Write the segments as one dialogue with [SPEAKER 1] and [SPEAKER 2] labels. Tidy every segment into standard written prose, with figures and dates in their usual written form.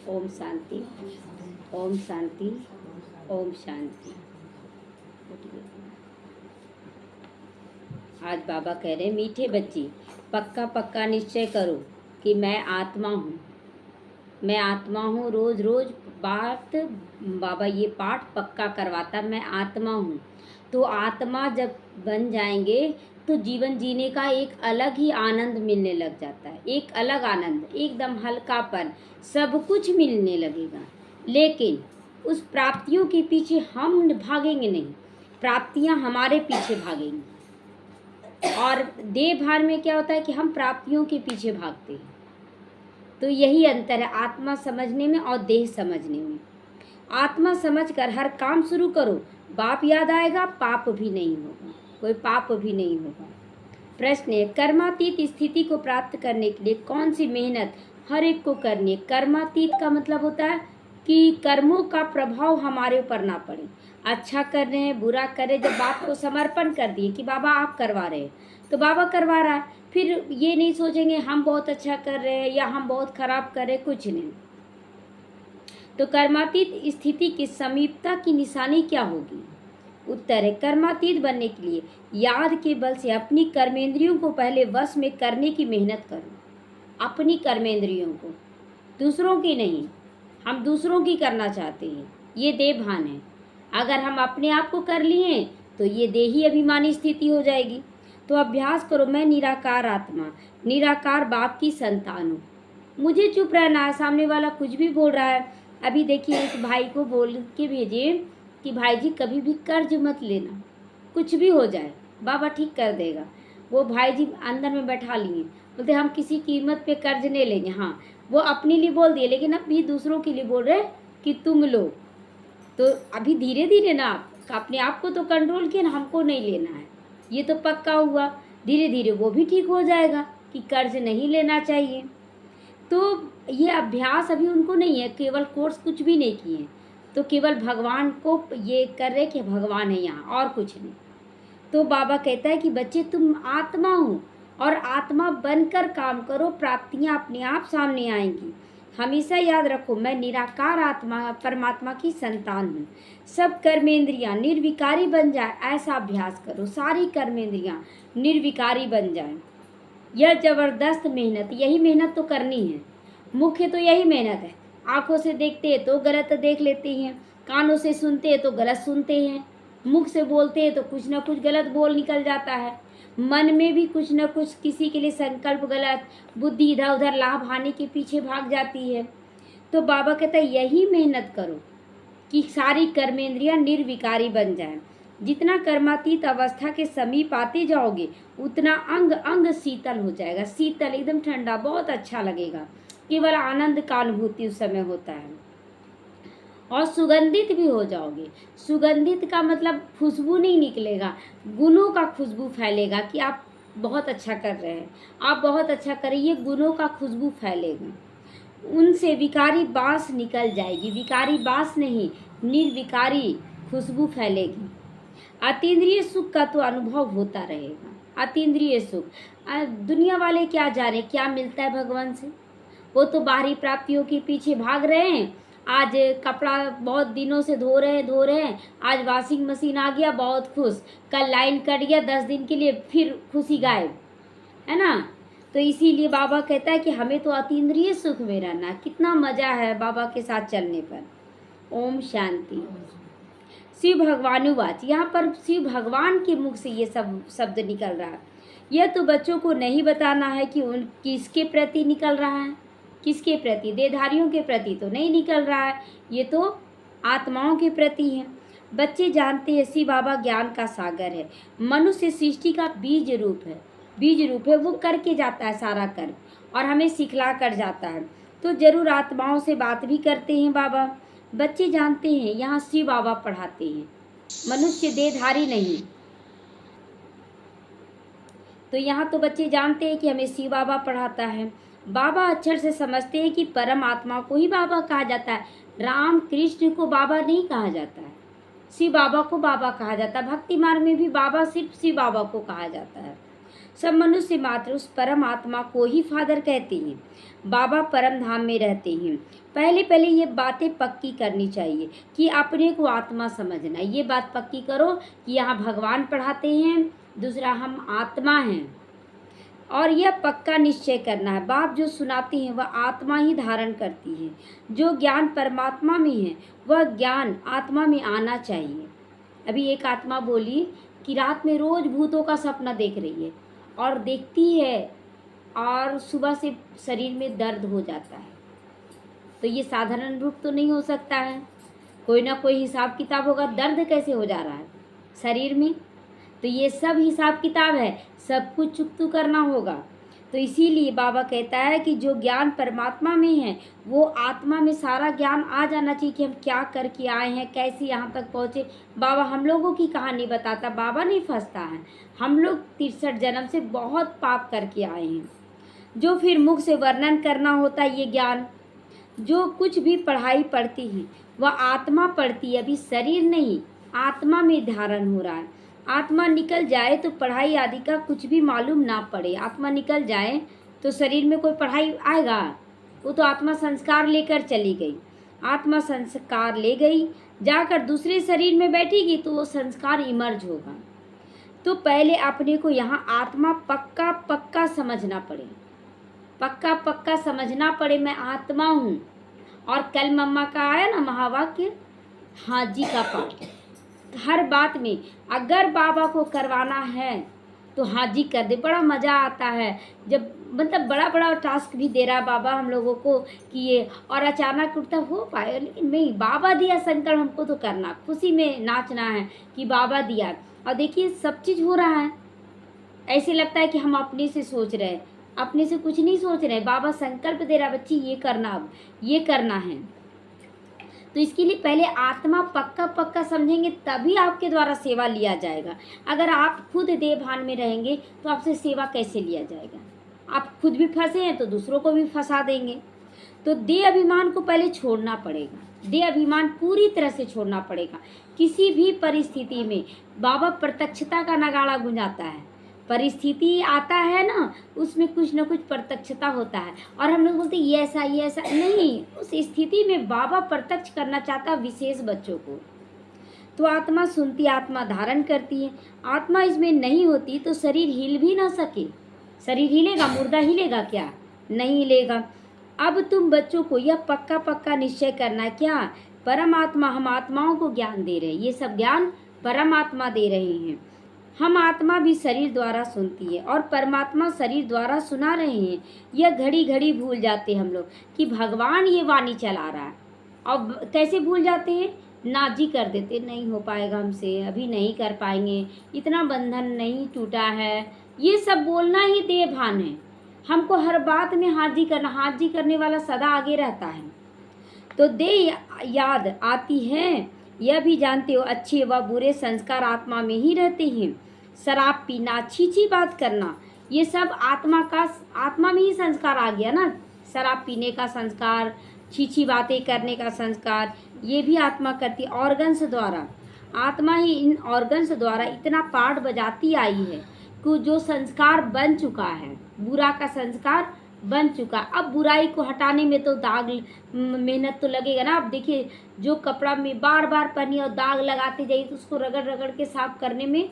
[SPEAKER 1] ओम शांति, ओम शांति, ओम शांति। आज बाबा कह रहे हैं, मीठे बच्चे पक्का पक्का निश्चय करो कि मैं आत्मा हूँ, मैं आत्मा हूँ। रोज रोज बात बाबा ये पाठ पक्का करवाता, मैं आत्मा हूँ। तो आत्मा जब बन जाएंगे तो जीवन जीने का एक अलग ही आनंद मिलने लग जाता है, एक अलग आनंद, एकदम हल्कापन, सब कुछ मिलने लगेगा। लेकिन उस प्राप्तियों के पीछे हम भागेंगे नहीं, प्राप्तियां हमारे पीछे भागेंगी। और देह भार में क्या होता है कि हम प्राप्तियों के पीछे भागते हैं। तो यही अंतर है आत्मा समझने में और देह समझने में। आत्मा समझकर हर काम शुरू करो, बाप याद आएगा, पाप भी नहीं होगा, कोई पाप भी नहीं होगा। प्रश्न है, कर्मातीत स्थिति को प्राप्त करने के लिए कौन सी मेहनत हर एक को करनी है? कर्मातीत का मतलब होता है कि कर्मों का प्रभाव हमारे ऊपर ना पड़े। अच्छा कर रहे हैं, बुरा कर रहे, जब बाप को समर्पण कर दिए कि बाबा आप करवा रहे हैं तो बाबा करवा रहा है, फिर ये नहीं सोचेंगे हम बहुत अच्छा कर रहे हैं या हम बहुत खराब कर रहे हैं, कुछ नहीं। तो कर्मातीत स्थिति की समीपता की निशानी क्या होगी? उत्तर है, कर्मातीत बनने के लिए याद के बल से अपनी कर्मेंद्रियों को पहले वश में करने की मेहनत करो। अपनी कर्मेंद्रियों को, दूसरों की नहीं। हम दूसरों की करना चाहते हैं, ये देह भान है। अगर हम अपने आप को कर लिए तो ये देही अभिमानी स्थिति हो जाएगी। तो अभ्यास करो, मैं निराकार आत्मा, निराकार बाप की संतान हूँ। मुझे चुप रहना है, सामने वाला कुछ भी बोल रहा है। अभी देखिए, एक भाई को बोल के भेजिए कि भाई जी कभी भी कर्ज मत लेना, कुछ भी हो जाए बाबा ठीक कर देगा। वो भाई जी अंदर में बैठा लिए, बोलते हम किसी कीमत पे कर्ज नहीं लेंगे। हाँ, वो अपने लिए बोल दिए, लेकिन अब भी दूसरों के लिए बोल रहे कि तुम लो। तो अभी धीरे धीरे ना आप अपने आप को तो कंट्रोल किए ना, हमको नहीं लेना है, ये तो पक्का हुआ। धीरे धीरे वो भी ठीक हो जाएगा कि कर्ज नहीं लेना चाहिए। तो ये अभ्यास अभी उनको नहीं है, केवल कोर्स कुछ भी नहीं किए, तो केवल भगवान को ये कर रहे कि भगवान है यहाँ, और कुछ नहीं। तो बाबा कहता है कि बच्चे तुम आत्मा हो और आत्मा बनकर काम करो, प्राप्तियां अपने आप सामने आएंगी। हमेशा याद रखो, मैं निराकार आत्मा परमात्मा की संतान हूँ। सब कर्मेंद्रियां निर्विकारी बन जाए, ऐसा अभ्यास करो, सारी कर्मेंद्रियां निर्विकारी बन जाए। यह जबरदस्त मेहनत, यही मेहनत तो करनी है। मुख्य तो यही मेहनत है। आंखों से देखते हैं तो गलत देख लेते हैं, कानों से सुनते हैं तो गलत सुनते हैं, मुख से बोलते हैं तो कुछ ना कुछ गलत बोल निकल जाता है, मन में भी कुछ ना कुछ किसी के लिए संकल्प गलत, बुद्धि इधर उधर लाभ हानि के पीछे भाग जाती है। तो बाबा कहता है यही मेहनत करो कि सारी कर्मेंद्रियां निर्विकारी बन जाएं। जितना कर्मातीत अवस्था के समीप आते जाओगे उतना अंग अंग शीतल हो जाएगा, शीतल एकदम ठंडा, बहुत अच्छा लगेगा। केवल आनंद का अनुभूति उस समय होता है। और सुगंधित भी हो जाओगे। सुगंधित का मतलब खुशबू नहीं निकलेगा, गुणों का खुशबू फैलेगा कि आप बहुत अच्छा कर रहे हैं, आप बहुत अच्छा करें, ये गुणों का खुशबू फैलेगा। उनसे विकारी बांस निकल जाएगी, विकारी बांस नहीं, निर्विकारी खुशबू फैलेगी। अतीन्द्रिय सुख का तो अनुभव होता रहेगा। अतीन्द्रिय सुख, दुनिया वाले क्या जाने क्या मिलता है भगवान से, वो तो बाहरी प्राप्तियों के पीछे भाग रहे हैं। आज कपड़ा बहुत दिनों से धो रहे हैं, आज वॉशिंग मशीन आ गया, बहुत खुश, कल लाइन कट गया 10 दिन के लिए, फिर खुशी गायब, है ना। तो इसीलिए बाबा कहता है कि हमें तो अतीन्द्रिय सुख में रहना, कितना मजा है बाबा के साथ चलने पर। ओम शांति। शिव भगवानुवाच, यहाँ पर शिव भगवान के मुख से ये सब शब्द निकल रहा है। यह तो बच्चों को नहीं बताना है कि उन किसके प्रति निकल रहा है, किसके प्रति, देहधारियों के प्रति तो नहीं निकल रहा है, ये तो आत्माओं के प्रति है। बच्चे जानते हैं शिव बाबा ज्ञान का सागर है, मनुष्य सृष्टि का बीज रूप है, बीज रूप है, वो करके जाता है सारा कर्म और हमें सिखला कर जाता है। तो जरूर आत्माओं से बात भी करते हैं बाबा। बच्चे जानते हैं यहाँ शिव बाबा पढ़ाते हैं, मनुष्य देहधारी नहीं। तो यहाँ तो बच्चे जानते हैं कि हमें शिव बाबा पढ़ाता है। बाबा अक्षर से समझते हैं कि परम आत्मा को ही बाबा कहा जाता है, राम कृष्ण को बाबा नहीं कहा जाता है, शिव बाबा को बाबा कहा जाता है। भक्ति मार्ग में भी बाबा सिर्फ शिव बाबा को कहा जाता है। सब मनुष्य मात्र उस परम आत्मा को ही फादर कहते हैं। बाबा परम धाम में रहते हैं। पहले पहले ये बातें पक्की करनी चाहिए कि अपने को आत्मा समझना। ये बात पक्की करो कि यहाँ भगवान पढ़ाते हैं, दूसरा हम आत्मा हैं। और यह पक्का निश्चय करना है, बाप जो सुनाते हैं वह आत्मा ही धारण करती है। जो ज्ञान परमात्मा में है वह ज्ञान आत्मा में आना चाहिए। अभी एक आत्मा बोली कि रात में रोज भूतों का सपना देख रही है और देखती है और सुबह से शरीर में दर्द हो जाता है। तो ये साधारण रूप तो नहीं हो सकता है, कोई ना कोई हिसाब किताब होगा। दर्द कैसे हो जा रहा है शरीर में? तो ये सब हिसाब किताब है, सब कुछ चुकतू करना होगा। तो इसीलिए बाबा कहता है कि जो ज्ञान परमात्मा में है वो आत्मा में सारा ज्ञान आ जाना चाहिए कि हम क्या करके आए हैं, कैसे यहाँ तक पहुँचे। बाबा हम लोगों की कहानी बताता, बाबा नहीं फंसता है। हम लोग 63 जन्म से बहुत पाप करके आए हैं, जो फिर मुख से वर्णन करना होता है। ये ज्ञान जो कुछ भी पढ़ाई पढ़ती है वह आत्मा पढ़ती है, अभी शरीर नहीं, आत्मा में धारण हो रहा है। आत्मा निकल जाए तो पढ़ाई आदि का कुछ भी मालूम ना पड़े। आत्मा निकल जाए तो शरीर में कोई पढ़ाई आएगा? वो तो आत्मा संस्कार लेकर चली गई। आत्मा संस्कार ले गई, जाकर दूसरे शरीर में बैठेगी तो वो संस्कार इमर्ज होगा। तो पहले अपने को यहाँ आत्मा पक्का पक्का समझना पड़े, पक्का पक्का समझना पड़े मैं आत्मा हूँ। और कल मम्मा का आया ना महावाक्य, हाँ जी का पाठ। हर बात में अगर बाबा को करवाना है तो हाँ जी कर दे। बड़ा मज़ा आता है जब मतलब बड़ा बड़ा टास्क भी दे रहा है बाबा हम लोगों को कि ये, और अचानक उठता हो पाए, लेकिन नहीं, बाबा दिया संकल्प हमको तो करना, खुशी में नाचना है कि बाबा दिया। और देखिए सब चीज़ हो रहा है। ऐसे लगता है कि हम अपने से सोच रहे हैं, अपने से कुछ नहीं सोच रहे। बाबा संकल्प दे रहा, बच्ची ये करना, अब ये करना है। तो इसके लिए पहले आत्मा पक्का पक्का समझेंगे तभी आपके द्वारा सेवा लिया जाएगा। अगर आप खुद देह भान में रहेंगे तो आपसे सेवा कैसे लिया जाएगा? आप खुद भी फंसे हैं तो दूसरों को भी फंसा देंगे। तो देह अभिमान को पहले छोड़ना पड़ेगा, देह अभिमान पूरी तरह से छोड़ना पड़ेगा। किसी भी परिस्थिति में बाबा प्रत्यक्षता का नगाड़ा गुंजाता है। परिस्थिति आता है ना, उसमें कुछ न कुछ प्रत्यक्षता होता है और हम लोग बोलते ये ऐसा नहीं। उस स्थिति में बाबा प्रत्यक्ष करना चाहता विशेष बच्चों को। तो आत्मा सुनती, आत्मा धारण करती है। आत्मा इसमें नहीं होती तो शरीर हिल भी ना सके। शरीर हिलेगा, मुर्दा हिलेगा क्या? नहीं हिलेगा। अब तुम बच्चों को यह पक्का पक्का निश्चय करना, क्या परमात्मा हम आत्माओं को ज्ञान दे रहे हैं, ये सब ज्ञान परमात्मा दे रहे हैं। हम आत्मा भी शरीर द्वारा सुनती है और परमात्मा शरीर द्वारा सुना रहे हैं। यह घड़ी घड़ी भूल जाते हम लोग कि भगवान ये वाणी चला रहा है। अब कैसे भूल जाते हैं? नाजी कर देते, नहीं हो पाएगा हमसे, अभी नहीं कर पाएंगे, इतना बंधन नहीं टूटा है। ये सब बोलना ही देह भान है। हमको हर बात में हाजी करना, हाजी करने वाला सदा आगे रहता है। तो देह याद आती है, यह भी जानते हो अच्छे व बुरे संस्कार आत्मा में ही रहते हैं। शराब पीना, छी बात करना, ये सब आत्मा में ही संस्कार आ गया ना। शराब पीने का संस्कार, छी बातें करने का संस्कार, ये भी आत्मा करती। ऑर्गन्स द्वारा, आत्मा ही इन ऑर्गन्स द्वारा इतना पाठ बजाती आई है कि जो संस्कार बन चुका है, बुरा का संस्कार बन चुका। अब बुराई को हटाने में तो दाग मेहनत तो लगेगा ना। अब देखिए जो कपड़ा में बार बार पहनिए और दाग लगाते जाइए तो उसको रगड़ रगड़ के साफ करने में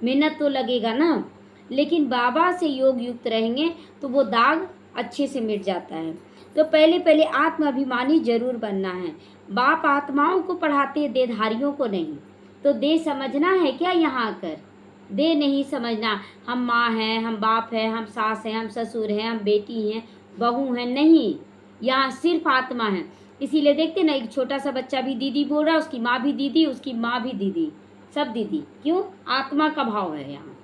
[SPEAKER 1] मेहनत तो लगेगा ना। लेकिन बाबा से योग युक्त रहेंगे तो वो दाग अच्छे से मिट जाता है। तो पहले पहले आत्माभिमानी जरूर बनना है। बाप आत्माओं को पढ़ाते, देहधारियों को नहीं। तो देह समझना है क्या यहाँ आकर? देह नहीं समझना, हम माँ हैं, हम बाप हैं, हम सास हैं, हम ससुर हैं, हम बेटी हैं, बहू हैं, नहीं। यहाँ सिर्फ आत्मा है। इसीलिए देखते ना, एक छोटा सा बच्चा भी दीदी बोल रहा है, उसकी माँ भी दीदी, उसकी माँ भी दीदी, सब दीदी। क्यों? आत्मा का भाव है यहाँ।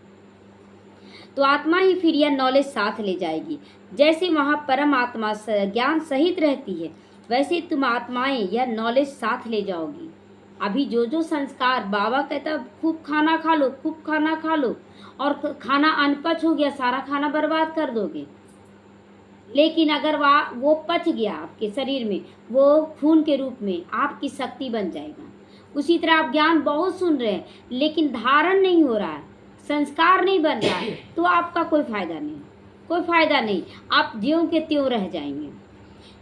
[SPEAKER 1] तो आत्मा ही फिर यह नॉलेज साथ ले जाएगी। जैसे वहाँ परम आत्मा ज्ञान सहित रहती है, वैसे तुम आत्माएं यह नॉलेज साथ ले जाओगी। अभी जो जो संस्कार बाबा कहता खूब खाना खा लो, खूब खाना खा लो, और खाना अनपच हो गया, सारा खाना बर्बाद कर दोगे। लेकिन अगर वो पच गया आपके शरीर में, वो खून के रूप में आपकी शक्ति बन जाएगा। उसी तरह आप ज्ञान बहुत सुन रहे हैं लेकिन धारण नहीं हो रहा है, संस्कार नहीं बन रहा है तो आपका कोई फ़ायदा नहीं, कोई फ़ायदा नहीं, आप ज्यों के त्यों रह जाएंगे।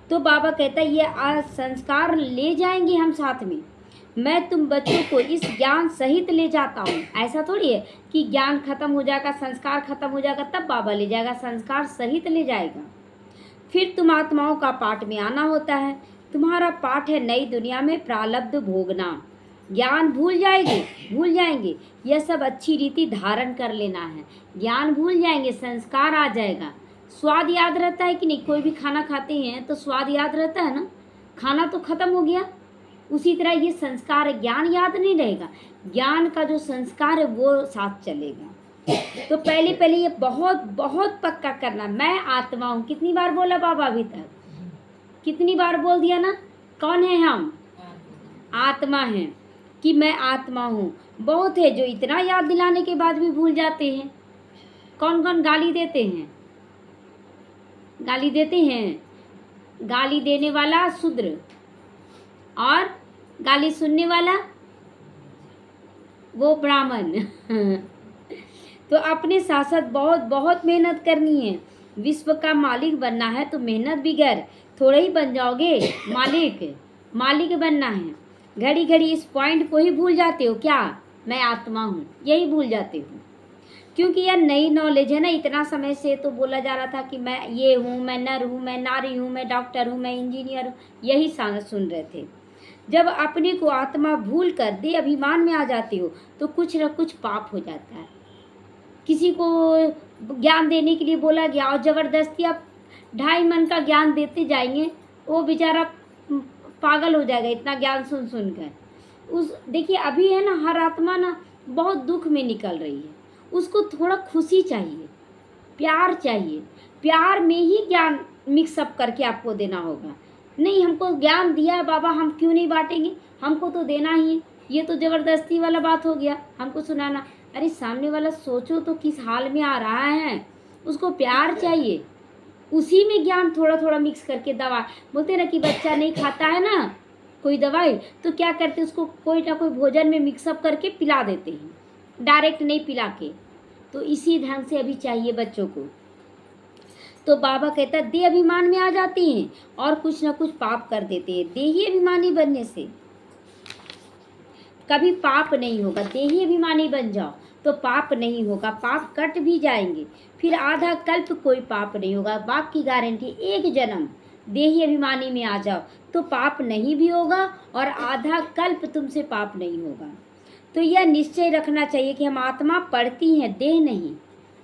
[SPEAKER 1] तो बाबा कहता है ये संस्कार ले जाएंगे हम साथ में। मैं तुम बच्चों को इस ज्ञान सहित ले जाता हूँ। ऐसा थोड़ी है कि ज्ञान खत्म हो जाएगा, संस्कार खत्म हो जाएगा तब बाबा ले जाएगा, संस्कार सहित ले जाएगा। फिर तुम आत्माओं का पाठ में आना होता है। तुम्हारा पाठ है नई दुनिया में प्रारब्ध भोगना। ज्ञान भूल जाएंगे, यह सब अच्छी रीति धारण कर लेना है। ज्ञान भूल जाएंगे, संस्कार आ जाएगा। स्वाद याद रहता है कि नहीं? कोई भी खाना खाते हैं तो स्वाद याद रहता है ना, खाना तो खत्म हो गया। उसी तरह ये संस्कार, ज्ञान याद नहीं रहेगा, ज्ञान का जो संस्कार है वो साथ चलेगा। तो पहले ये बहुत बहुत पक्का करना, मैं आत्मा हूँ। कितनी बार बोला बाबा अभी तक? कितनी बार बोल दिया ना? कौन है हम? आत्मा हैं, कि मैं आत्मा हूँ। बहुत है जो इतना याद दिलाने के बाद भी भूल जाते हैं। कौन कौन गाली देते हैं? गाली देते हैं, गाली देने वाला शूद्र और गाली सुनने वाला वो ब्राह्मण। तो अपने साथ साथ बहुत बहुत मेहनत करनी है। विश्व का मालिक बनना है तो मेहनत बगैर थोड़े ही बन जाओगे। मालिक बनना है। घड़ी घड़ी इस पॉइंट को ही भूल जाते हो क्या? मैं आत्मा हूँ, यही भूल जाते हो। क्योंकि यह नई नॉलेज है ना। इतना समय से तो बोला जा रहा था कि मैं ये हूँ, मैं नर हूँ, मैं नारी हूँ, मैं डॉक्टर हूँ, मैं इंजीनियर हूँ, यही सुन रहे थे। जब अपने को आत्मा भूल कर दे अभिमान में आ जाते हो तो कुछ न कुछ पाप हो जाता है। किसी को ज्ञान देने के लिए बोला गया और ज़बरदस्ती आप 2.5 मन का ज्ञान देते जाएंगे, वो बेचारा पागल हो जाएगा इतना ज्ञान सुन कर। देखिए अभी है ना, हर आत्मा ना बहुत दुख में निकल रही है। उसको थोड़ा खुशी चाहिए, प्यार चाहिए। प्यार में ही ज्ञान मिक्सअप करके आपको देना होगा। नहीं, हमको ज्ञान दिया है बाबा, हम क्यों नहीं बांटेंगे, हमको तो देना ही है। ये तो ज़बरदस्ती वाला बात हो गया, हमको सुनाना। अरे सामने वाला सोचो तो किस हाल में आ रहा है, उसको प्यार चाहिए। उसी में ज्ञान थोड़ा थोड़ा मिक्स करके, दवा बोलते ना कि बच्चा नहीं खाता है ना कोई दवाई, तो क्या करते उसको कोई ना कोई भोजन में मिक्सअप करके पिला देते हैं, डायरेक्ट नहीं पिला के। तो इसी ढंग से अभी चाहिए बच्चों को। तो बाबा कहता है देह अभिमान में आ जाती हैं और कुछ ना कुछ पाप कर देते हैं। देही अभिमानी बनने से कभी पाप नहीं होगा। देही अभिमानी बन जाओ तो पाप नहीं होगा, पाप कट भी जाएंगे। फिर आधा कल्प कोई पाप नहीं होगा। बाप की गारंटी, एक जन्म देही अभिमानी में आ जाओ तो पाप नहीं भी होगा और आधा कल्प तुमसे पाप नहीं होगा। तो यह निश्चय रखना चाहिए कि हम आत्मा पढ़ती हैं, देह नहीं।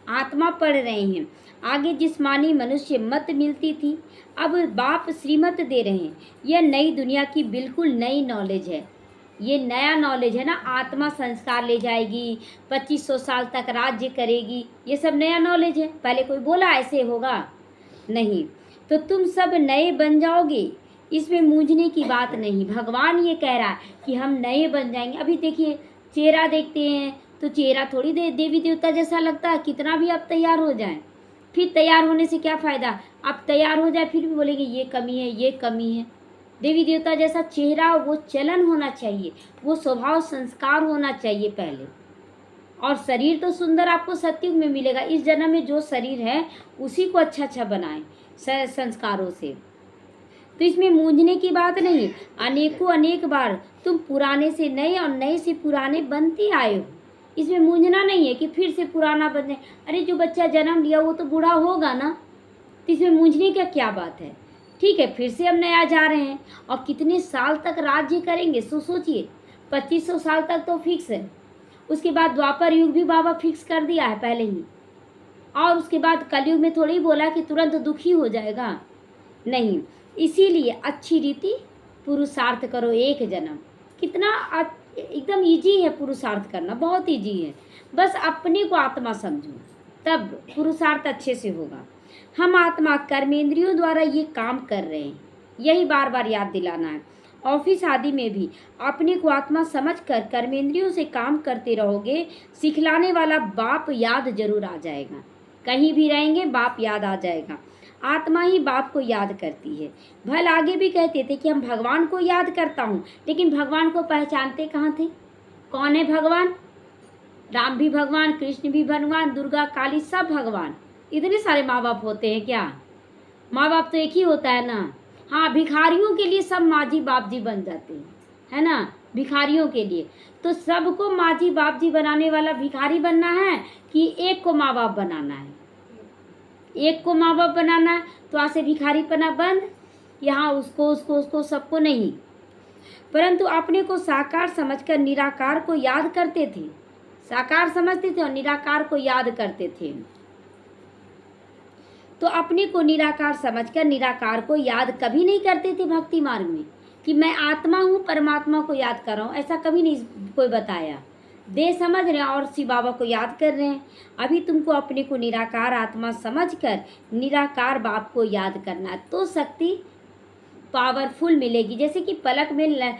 [SPEAKER 1] आत्मा पढ़ रहे हैं। आगे जिस्मानी मनुष्य मत मिलती थी, अब बाप श्रीमत दे रहे हैं। यह नई दुनिया की बिल्कुल नई नॉलेज है। ये नया नॉलेज है ना। आत्मा संस्कार ले जाएगी, 2500 साल तक राज्य करेगी, ये सब नया नॉलेज है। पहले कोई बोला ऐसे होगा? नहीं। तो तुम सब नए बन जाओगे, इसमें मूंझने की बात नहीं। भगवान ये कह रहा है कि हम नए बन जाएंगे। अभी देखिए, चेहरा देखते हैं तो चेहरा थोड़ी देवी देवता जैसा लगता है। कितना भी आप तैयार हो जाएं, फिर तैयार होने से क्या फ़ायदा? आप तैयार हो जाए फिर भी बोलेंगे ये कमी है, ये कमी है। देवी देवता जैसा चेहरा, वो चलन होना चाहिए, वो स्वभाव संस्कार होना चाहिए पहले। और शरीर तो सुंदर आपको सतयुग में मिलेगा। इस जन्म में जो शरीर है उसी को अच्छा बनाएं संस्कारों से। तो इसमें मूंझने की बात नहीं। अनेक बार तुम पुराने से नए और नए से पुराने बनते आए हो। इसमें मूंझना नहीं है कि फिर से पुराना बन जाए। अरे जो बच्चा जन्म लिया वो तो बूढ़ा होगा ना, तो इसमें मूंझने का क्या बात है? ठीक है, फिर से हम नया जा रहे हैं। और कितने साल तक राज्य करेंगे सो सोचिए। 2500 साल तक तो फिक्स है। उसके बाद द्वापर युग भी बाबा फिक्स कर दिया है पहले ही। और उसके बाद कलयुग में थोड़ी बोला कि तुरंत दुखी हो जाएगा, नहीं। इसीलिए अच्छी रीति पुरुषार्थ करो एक जन्म। कितना एकदम इजी है पुरुषार्थ करना, बहुत इजी है। बस अपने को आत्मा समझो, तब पुरुषार्थ अच्छे से होगा। हम आत्मा कर्मेंद्रियों द्वारा ये काम कर रहे हैं, यही बार बार याद दिलाना है। ऑफिस आदि में भी अपने को आत्मा समझकर कर्मेंद्रियों से काम करते रहोगे, सिखलाने वाला बाप याद जरूर आ जाएगा। कहीं भी रहेंगे बाप याद आ जाएगा। आत्मा ही बाप को याद करती है। भल आगे भी कहते थे कि हम भगवान को याद करता हूँ, लेकिन भगवान को पहचानते कहाँ थे? कौन है भगवान? राम भी भगवान, कृष्ण भी भगवान, दुर्गा काली सब भगवान। इतने सारे माँ बाप होते हैं क्या? माँ बाप तो एक ही होता है ना। हाँ, भिखारियों के लिए सब माँ जी बाप जी बन जाते हैं, है ना, भिखारियों के लिए। तो सबको माँ जी बाप जी बनाने वाला भिखारी बनना है कि एक को माँ बाप बनाना है? एक को माँ बाप बनाना है तो आज से भिखारी पना बंद। यहाँ उसको सबको नहीं, परंतु अपने को साकार समझकर निराकार को याद करते थे। साकार समझते थे और निराकार को याद करते थे। तो अपने को निराकार समझकर निराकार को याद कभी नहीं करते थे भक्ति मार्ग में, कि मैं आत्मा हूँ, परमात्मा को याद कर रहा हूँ, ऐसा कभी नहीं कोई बताया। देह समझ रहे हैं और शिव बाबा को याद कर रहे हैं। अभी तुमको अपने को निराकार आत्मा समझकर निराकार बाप को याद करना है, तो शक्ति पावरफुल मिलेगी। जैसे कि पलक में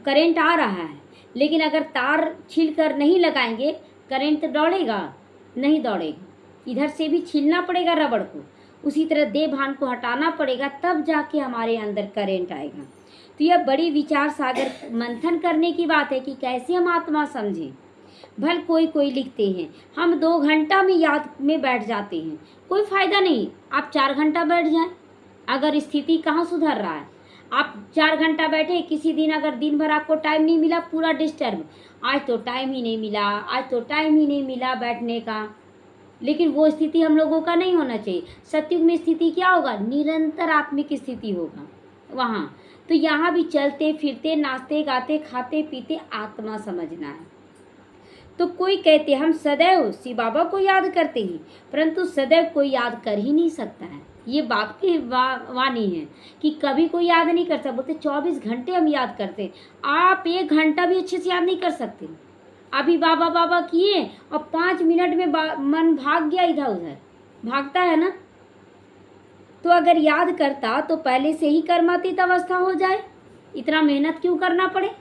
[SPEAKER 1] करंट आ रहा है, लेकिन अगर तार छील कर नहीं लगाएंगे, करंट तो दौड़ेगा नहीं? दौड़ेगा। इधर से भी छीलना पड़ेगा रबड़ को, उसी तरह देह भान को हटाना पड़ेगा, तब जाके हमारे अंदर करंट आएगा। तो यह बड़ी विचार सागर मंथन करने की बात है कि कैसे हम आत्मा समझें। भल कोई लिखते हैं हम 2 घंटा में याद में बैठ जाते हैं, कोई फायदा नहीं। आप 4 घंटा बैठ जाएं, अगर स्थिति कहाँ सुधर रहा है। आप 4 घंटा बैठे, किसी दिन अगर दिन भर आपको टाइम नहीं मिला, पूरा डिस्टर्ब, आज तो टाइम ही नहीं मिला, आज तो टाइम ही नहीं मिला बैठने का। लेकिन वो स्थिति हम लोगों का नहीं होना चाहिए। सत्युग में स्थिति क्या होगा? निरंतर आत्मिक स्थिति होगा वहाँ। तो यहाँ भी चलते फिरते नाचते गाते खाते पीते आत्मा समझना है। तो कोई कहते हम सदैव शिव बाबा को याद करते हैं, परंतु सदैव कोई याद कर ही नहीं सकता है। ये बाप की वाणी है कि कभी कोई याद नहीं कर सकता। बोलते 24 घंटे हम याद करते हैं, आप 1 घंटा भी अच्छे से याद नहीं कर सकते। अभी बाबा बाबा किए और 5 मिनट में मन भाग गया, इधर उधर भागता है ना। तो अगर याद करता तो पहले से ही कर्मातीत अवस्था हो जाए, इतना मेहनत क्यों करना पड़े।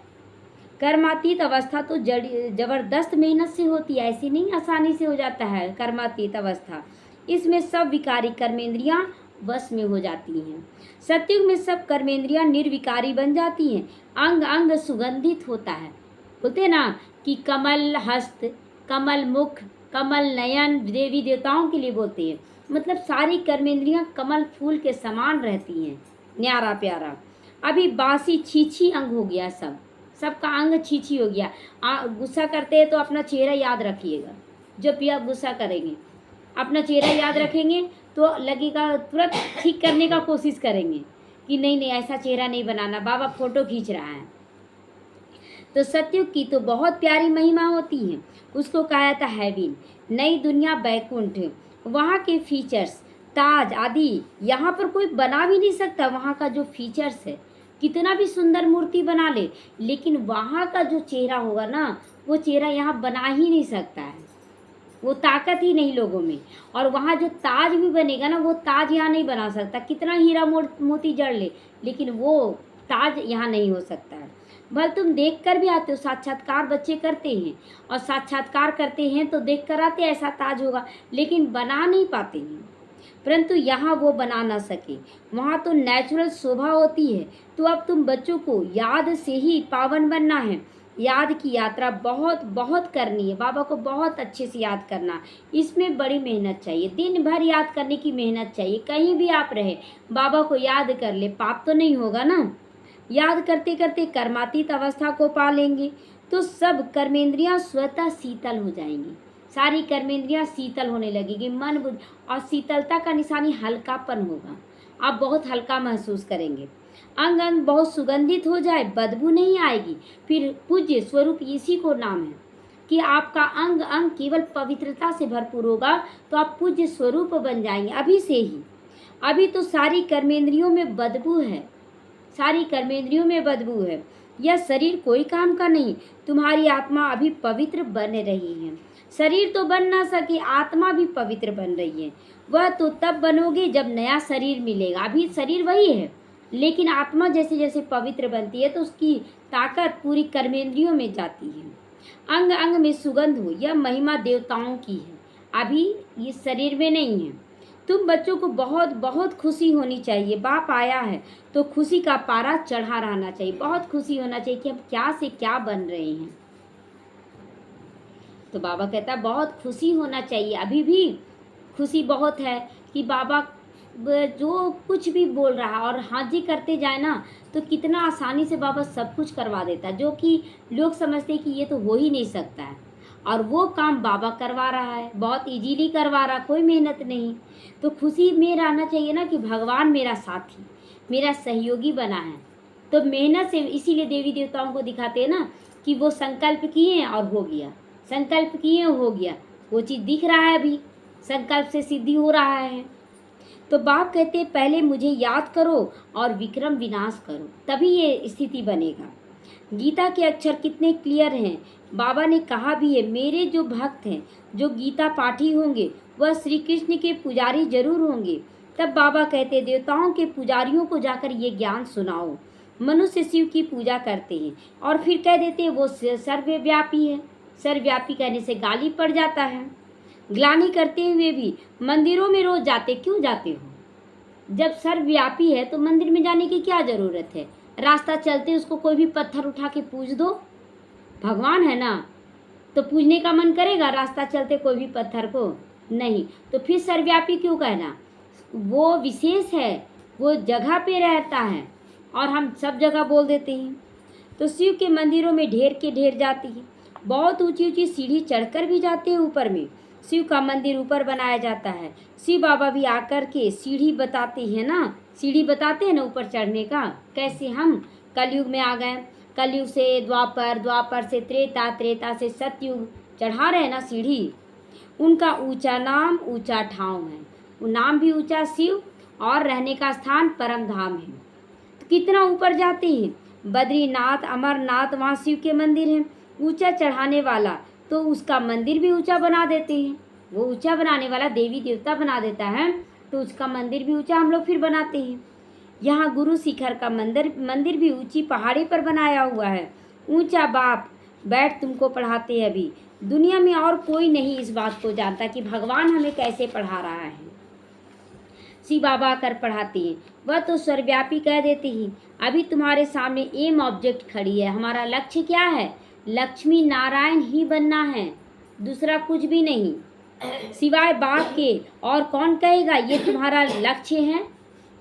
[SPEAKER 1] कर्मातीत अवस्था तो जबरदस्त मेहनत से होती है, ऐसी नहीं आसानी से हो जाता है कर्मातीत अवस्था। इसमें सब विकारी कर्मेंद्रियां वश में हो जाती हैं। सत्युग में सब कर्मेंद्रियां निर्विकारी बन जाती हैं, अंग अंग सुगंधित होता है। बोलते ना कि कमल हस्त, कमल मुख, कमल नयन देवी देवताओं के लिए बोलते हैं। मतलब सारी कर्मेंद्रियां कमल फूल के समान रहती हैं, न्यारा प्यारा। अभी बासी छीछी अंग हो गया, सबका अंग छीछी हो गया। गुस्सा करते हैं तो अपना चेहरा याद रखिएगा। जब भी आप गुस्सा करेंगे अपना चेहरा याद रखेंगे तो लगेगा, तुरंत ठीक करने का कोशिश करेंगे कि नहीं ऐसा चेहरा नहीं बनाना, बाबा फोटो खींच रहा है। तो सत्युग की तो बहुत प्यारी महिमा होती है, उसको कहा जाता है हेवन, नई दुनिया बैकुंठ। वहाँ के फीचर्स ताज आदि यहाँ पर कोई बना भी नहीं सकता। वहाँ का जो फीचर्स है, कितना भी सुंदर मूर्ति बना ले, लेकिन वहाँ का जो चेहरा होगा ना, वो चेहरा यहाँ बना ही नहीं सकता है, वो ताकत ही नहीं लोगों में। और वहाँ जो ताज भी बनेगा ना, वो ताज यहाँ नहीं बना सकता। कितना हीरा मोती जड़ ले, लेकिन वो ताज यहाँ नहीं हो सकता है। भले तुम देख कर भी आते हो, साक्षात्कार बच्चे करते हैं और साक्षात्कार करते हैं तो देख कर आते ऐसा ताज होगा, लेकिन बना नहीं पाते हैं। परंतु यहाँ वो बना ना सके, वहाँ तो नेचुरल शोभा होती है। तो अब तुम बच्चों को याद से ही पावन बनना है। याद की यात्रा बहुत बहुत करनी है, बाबा को बहुत अच्छे से याद करना। इसमें बड़ी मेहनत चाहिए, दिन भर याद करने की मेहनत चाहिए। कहीं भी आप रहे बाबा को याद कर ले, पाप तो नहीं होगा ना। याद करते करते कर्मातीत अवस्था को पा लेंगे तो सब कर्मेंद्रियां स्वतः शीतल हो जाएंगी। सारी कर्मेंद्रियां शीतल होने लगेगी, मन बुद्धि। और शीतलता का निशानी हल्कापन होगा, आप बहुत हल्का महसूस करेंगे। अंग अंग बहुत सुगंधित हो जाए, बदबू नहीं आएगी। फिर पूज्य स्वरूप इसी को नाम है कि आपका अंग अंग केवल पवित्रता से भरपूर होगा तो आप पूज्य स्वरूप बन जाएंगे अभी से ही। अभी तो सारी कर्मेंद्रियों में बदबू है, सारी कर्मेंद्रियों में बदबू है। यह शरीर कोई काम का नहीं, तुम्हारी आत्मा अभी पवित्र बन रही है। शरीर तो बन ना सके, आत्मा भी पवित्र बन रही है। वह तो तब बनोगे जब नया शरीर मिलेगा। अभी शरीर वही है, लेकिन आत्मा जैसे जैसे पवित्र बनती है तो उसकी ताकत पूरी कर्मेंद्रियों में जाती है। अंग अंग में सुगंध हो, यह महिमा देवताओं की है, अभी ये शरीर में नहीं है। तुम बच्चों को बहुत बहुत खुशी होनी चाहिए। बाप आया है तो खुशी का पारा चढ़ा रहना चाहिए, बहुत खुशी होना चाहिए कि हम क्या से क्या बन रहे हैं। तो बाबा कहता है बहुत खुशी होना चाहिए, अभी भी खुशी बहुत है कि बाबा जो कुछ भी बोल रहा है और हाँ जी करते जाए ना तो कितना आसानी से बाबा सब कुछ करवा देता है, जो कि लोग समझते हैं कि ये तो हो ही नहीं सकता है, और वो काम बाबा करवा रहा है, बहुत इजीली करवा रहा, कोई मेहनत नहीं। तो खुशी में रहना चाहिए ना कि भगवान मेरा साथी, मेरा सहयोगी बना है। तो मेहनत से इसीलिए देवी देवताओं को दिखाते हैं ना कि वो संकल्प किए और हो गया, संकल्प किए हो गया, वो चीज़ दिख रहा है, अभी संकल्प से सिद्धि हो रहा है। तो बाप कहते हैं पहले मुझे याद करो और विक्रम विनाश करो, तभी ये स्थिति बनेगा। गीता के अक्षर कितने क्लियर हैं। बाबा ने कहा भी है मेरे जो भक्त हैं, जो गीता पाठी होंगे, वह श्री कृष्ण के पुजारी जरूर होंगे। तब बाबा कहते देवताओं के पुजारियों को जाकर ये ज्ञान सुनाओ। मनुष्य शिव की पूजा करते हैं और फिर कह देते हैं वो सर्वव्यापी है। सर्वव्यापी कहने से गाली पड़ जाता है। ग्लानि करते हुए भी मंदिरों में रोज जाते क्यों जाते हो? जब सर्वव्यापी है तो मंदिर में जाने की क्या जरूरत है? रास्ता चलते उसको कोई भी पत्थर उठा के पूज दो, भगवान है ना, तो पूजने का मन करेगा रास्ता चलते कोई भी पत्थर को? नहीं। तो फिर सर्वव्यापी क्यों कहना? वो विशेष है, वो जगह पे रहता है और हम सब जगह बोल देते हैं। तो शिव के मंदिरों में ढेर के ढेर जाती है, बहुत ऊंची ऊंची सीढ़ी चढ़कर भी जाते हैं ऊपर में। शिव का मंदिर ऊपर बनाया जाता है। शिव बाबा भी आकर के सीढ़ी बताते हैं ना, सीढ़ी बताते हैं ना ऊपर चढ़ने का। कैसे हम कलयुग में आ गए, कलयुग से द्वापर, द्वापर से त्रेता, त्रेता से सतयुग चढ़ा रहे हैं ना सीढ़ी। उनका ऊंचा नाम ऊंचा ठाव है, वो नाम भी ऊंचा शिव और रहने का स्थान परम धाम है। तो कितना ऊपर जाते हैं, बद्रीनाथ, अमरनाथ, वहाँ शिव के मंदिर हैं। ऊंचा चढ़ाने वाला तो उसका मंदिर भी ऊंचा बना देते हैं। वो ऊंचा बनाने वाला देवी देवता बना देता है तो उसका मंदिर भी ऊंचा हम लोग फिर बनाते हैं। यहाँ गुरु शिखर का मंदिर भी ऊंची पहाड़ी पर बनाया हुआ है। ऊंचा बाप बैठ तुमको पढ़ाते हैं। अभी दुनिया में और कोई नहीं इस बात को जानता कि भगवान हमें कैसे पढ़ा रहा है। शिव बाबा आकर पढ़ाती हैं, वह तो सर्वव्यापी कह देती ही। अभी तुम्हारे सामने एम ऑब्जेक्ट खड़ी है, हमारा लक्ष्य क्या है? लक्ष्मी नारायण ही बनना है, दूसरा कुछ भी नहीं सिवाय बाप के। और कौन कहेगा ये तुम्हारा लक्ष्य है?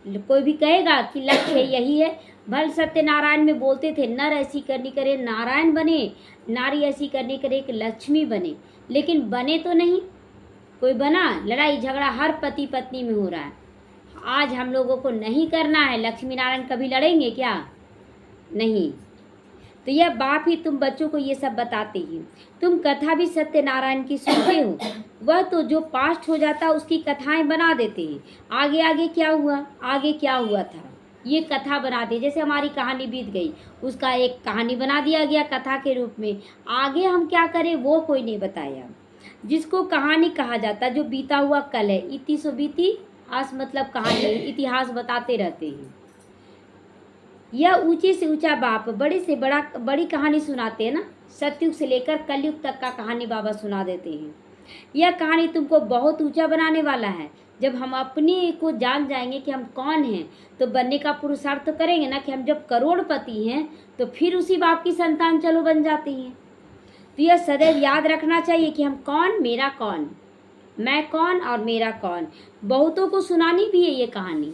[SPEAKER 1] कोई भी कहेगा कि लक्ष्य यही है? भल सत्यनारायण में बोलते थे नर ऐसी करनी करे नारायण बने, नारी ऐसी करनी करे कि लक्ष्मी बने, लेकिन बने तो नहीं कोई बना। लड़ाई झगड़ा हर पति पत्नी में हो रहा है। आज हम लोगों को नहीं करना है। लक्ष्मी नारायण कभी लड़ेंगे क्या? नहीं। तो यह बाप ही तुम बच्चों को ये सब बताते ही। तुम कथा भी सत्यनारायण की सुनते हो, वह तो जो पास्ट हो जाता उसकी कथाएं बना देते हैं। आगे आगे क्या हुआ, आगे क्या हुआ था ये कथा बनाते। जैसे हमारी कहानी बीत गई, उसका एक कहानी बना दिया गया कथा के रूप में। आगे हम क्या करें वो कोई नहीं बताया। जिसको कहानी कहा जाता जो बीता हुआ कल है, इति सो बीती आस मतलब कहानी, इतिहास बताते रहते हैं। यह ऊंचे से ऊंचा बाप बड़े से बड़ी कहानी सुनाते हैं ना। सतयुग से लेकर कलयुग तक का कहानी बाबा सुना देते हैं। यह कहानी तुमको बहुत ऊंचा बनाने वाला है। जब हम अपने को जान जाएंगे कि हम कौन हैं तो बनने का पुरुषार्थ तो करेंगे ना कि हम जब करोड़पति हैं तो फिर उसी बाप की संतान चलो बन जाती हैं। तो यह सदैव याद रखना चाहिए कि हम कौन, मेरा कौन, मैं कौन और मेरा कौन। बहुतों को सुनानी भी है ये कहानी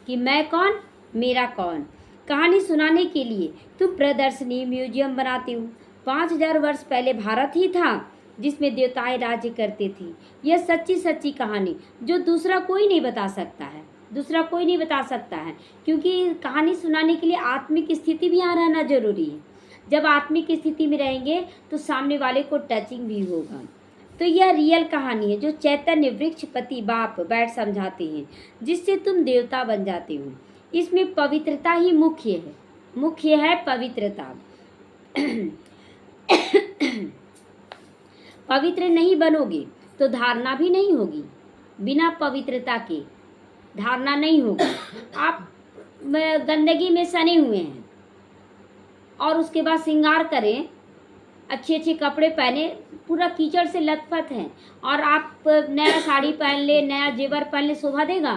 [SPEAKER 1] कि मैं कौन मेरा कौन। कहानी सुनाने के लिए तुम प्रदर्शनी म्यूजियम बनाती हो। 5000 वर्ष पहले भारत ही था जिसमें देवताएं राज्य करते थे। यह सच्ची सच्ची कहानी जो दूसरा कोई नहीं बता सकता है, दूसरा कोई नहीं बता सकता है। क्योंकि कहानी सुनाने के लिए आत्मिक स्थिति भी यहाँ रहना जरूरी है। जब आत्मिक स्थिति में रहेंगे तो सामने वाले को टचिंग भी होगा। तो यह रियल कहानी है जो चैतन्य वृक्षपति बाप बैठ समझाते हैं, जिससे तुम देवता बन जाते हो। इसमें पवित्रता ही मुख्य है, मुख्य है पवित्रता। पवित्र नहीं बनोगे तो धारणा भी नहीं होगी। बिना पवित्रता के धारणा नहीं होगी। आप गंदगी में सने हुए हैं और उसके बाद श्रृंगार करें, अच्छे अच्छे कपड़े पहने, पूरा कीचड़ से लथपथ हैं, और आप नया साड़ी पहन ले, नया जेवर पहन ले, शोभा देगा?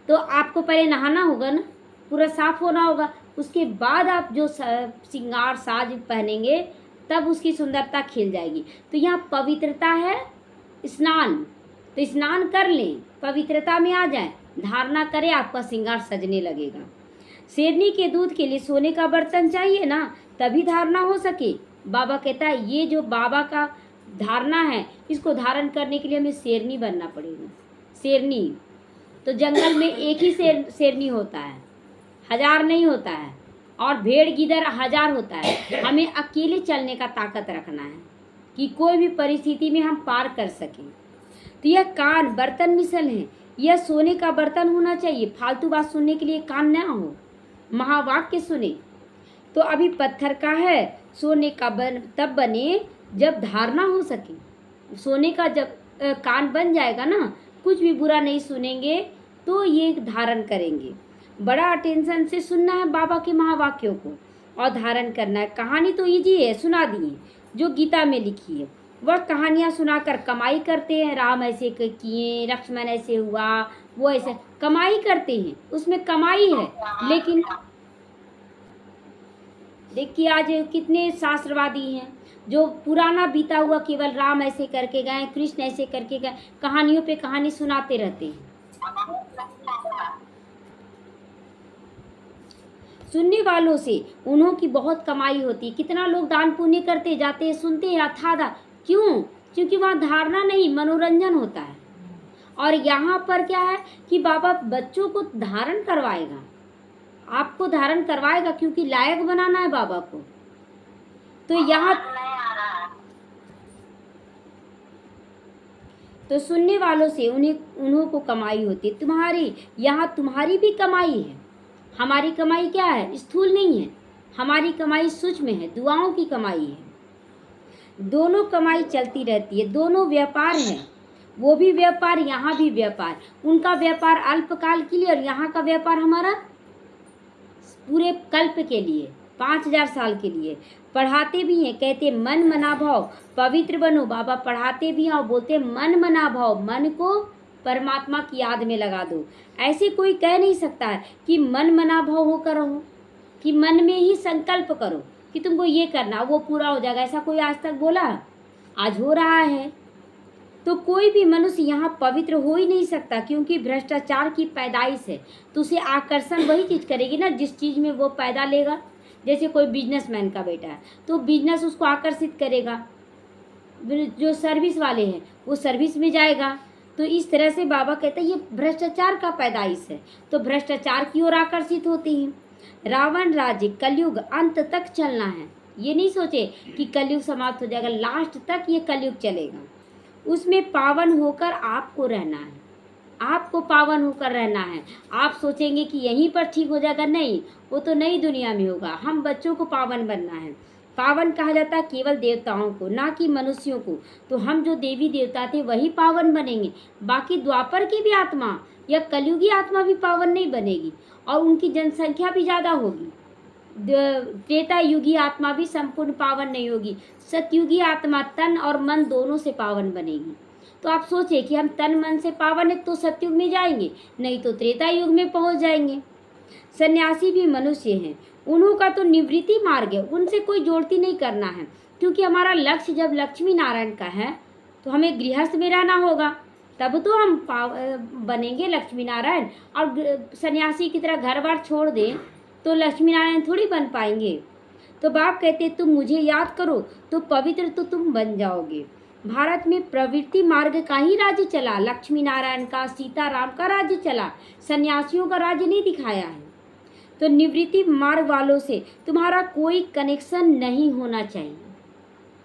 [SPEAKER 1] तो आपको पहले नहाना होगा ना, पूरा साफ होना होगा। उसके बाद आप जो श्रृंगार साज पहनेंगे तब उसकी सुंदरता खिल जाएगी। तो यहाँ पवित्रता है स्नान, तो स्नान कर लें, पवित्रता में आ जाए, धारणा करें, आपका श्रृंगार सजने लगेगा। शेरनी के दूध के लिए सोने का बर्तन चाहिए ना, तभी धारणा हो सके। बाबा कहता है ये जो बाबा का धारणा है, इसको धारण करने के लिए हमें शेरनी बनना पड़ेगा। शेरनी तो जंगल में एक ही शेरनी होता है, 1000 नहीं होता है, और भेड़ गिदर 1000 होता है। हमें अकेले चलने का ताकत रखना है कि कोई भी परिस्थिति में हम पार कर सकें। तो यह कान बर्तन मिसल है, यह सोने का बर्तन होना चाहिए। फालतू बात सुनने के लिए कान ना हो, महावाक्य सुने। तो अभी पत्थर का है, सोने का तब बने जब धारणा हो सके। सोने का जब कान बन जाएगा ना, कुछ भी बुरा नहीं सुनेंगे तो ये धारण करेंगे। बड़ा अटेंशन से सुनना है बाबा के महावाक्यों को और धारण करना है। कहानी तो इजी है, सुना दी है, जो गीता में लिखी है। वह कहानियाँ सुनाकर कमाई करते हैं, राम ऐसे किए, लक्ष्मण ऐसे हुआ, वो ऐसे कमाई करते हैं, उसमें कमाई है। लेकिन देखिए आज कितने शास्त्रवादी हैं जो पुराना बीता हुआ केवल राम ऐसे करके गए, कृष्ण ऐसे करके गए, कहानियों पे कहानी सुनाते रहते हैं। सुनने वालों से उन्हों की बहुत कमाई होती है। कितना लोग दान पुण्य करते जाते हैं, सुनते हैं अथादा, क्यों? क्योंकि वहाँ धारणा नहीं, मनोरंजन होता है। और यहाँ पर क्या है कि बाबा बच्चों को धारण करवाएगा, आपको धारण करवाएगा, क्योंकि लायक बनाना है बाबा को। तो यहाँ तो सुनने वालों से उन्हों को कमाई होती है। तुम्हारी यहाँ तुम्हारी भी कमाई है। हमारी कमाई क्या है? स्थूल नहीं है, हमारी कमाई सूक्ष्म है, दुआओं की कमाई है। दोनों कमाई चलती रहती है, दोनों व्यापार है। वो भी व्यापार, यहाँ भी व्यापार। उनका व्यापार अल्पकाल के लिए और यहाँ का व्यापार हमारा पूरे कल्प के लिए, 5000 साल के लिए। पढ़ाते भी हैं, कहते मन मना भाव पवित्र बनो। बाबा पढ़ाते भी हैं और बोलते मन मना भाव, मन को परमात्मा की याद में लगा दो। ऐसे कोई कह नहीं सकता है कि मन मना भाव होकर रहो, कि मन में ही संकल्प करो कि तुमको ये करना, वो पूरा हो जाएगा। ऐसा कोई आज तक बोला? आज हो रहा है। तो कोई भी मनुष्य यहाँ पवित्र हो ही नहीं सकता, क्योंकि भ्रष्टाचार की पैदाइश है। तो उसे आकर्षण वही चीज़ करेगी ना जिस चीज़ में वो पैदा लेगा। जैसे कोई बिजनेसमैन का बेटा है तो बिजनेस उसको आकर्षित करेगा, जो सर्विस वाले हैं वो सर्विस में जाएगा। तो इस तरह से बाबा कहते हैं ये भ्रष्टाचार का पैदाइश है, तो भ्रष्टाचार की ओर आकर्षित होती हैं। रावण राज्य कलयुग अंत तक चलना है। ये नहीं सोचे कि कलयुग समाप्त हो जाएगा, लास्ट तक ये कलयुग चलेगा। उसमें पावन होकर आपको रहना है, आपको पावन होकर रहना है। आप सोचेंगे कि यहीं पर ठीक हो जाएगा, नहीं, वो तो नई दुनिया में होगा। हम बच्चों को पावन बनना है। पावन कहा जाता है केवल देवताओं को, ना कि मनुष्यों को। तो हम जो देवी देवता थे वही पावन बनेंगे, बाकी द्वापर की भी आत्मा या कलयुगी आत्मा भी पावन नहीं बनेगी, और उनकी जनसंख्या भी ज़्यादा होगी। त्रेता युगी आत्मा भी संपूर्ण पावन नहीं होगी। सतयुगी आत्मा तन और मन दोनों से पावन बनेगी। तो आप सोचें कि हम तन मन से पावन है तो सतयुग में जाएंगे, नहीं तो त्रेता युग में पहुंच जाएंगे। सन्यासी भी मनुष्य हैं, उन्हों का तो निवृत्ति मार्ग है, उनसे कोई जोड़ती नहीं करना है। क्योंकि हमारा लक्ष्य जब लक्ष्मी नारायण का है तो हमें गृहस्थ में रहना होगा, तब तो हम बनेंगे लक्ष्मी नारायण। और सन्यासी की तरह घर बार छोड़ दें तो लक्ष्मी नारायण थोड़ी बन पाएंगे। तो बाप कहते तुम मुझे याद करो तो पवित्र तो तुम बन जाओगे। भारत में प्रवृत्ति मार्ग का ही राज्य चला, लक्ष्मी नारायण का, सीताराम का राज्य चला, सन्यासियों का राज्य नहीं दिखाया है। तो निवृत्ति मार्ग वालों से तुम्हारा कोई कनेक्शन नहीं होना चाहिए।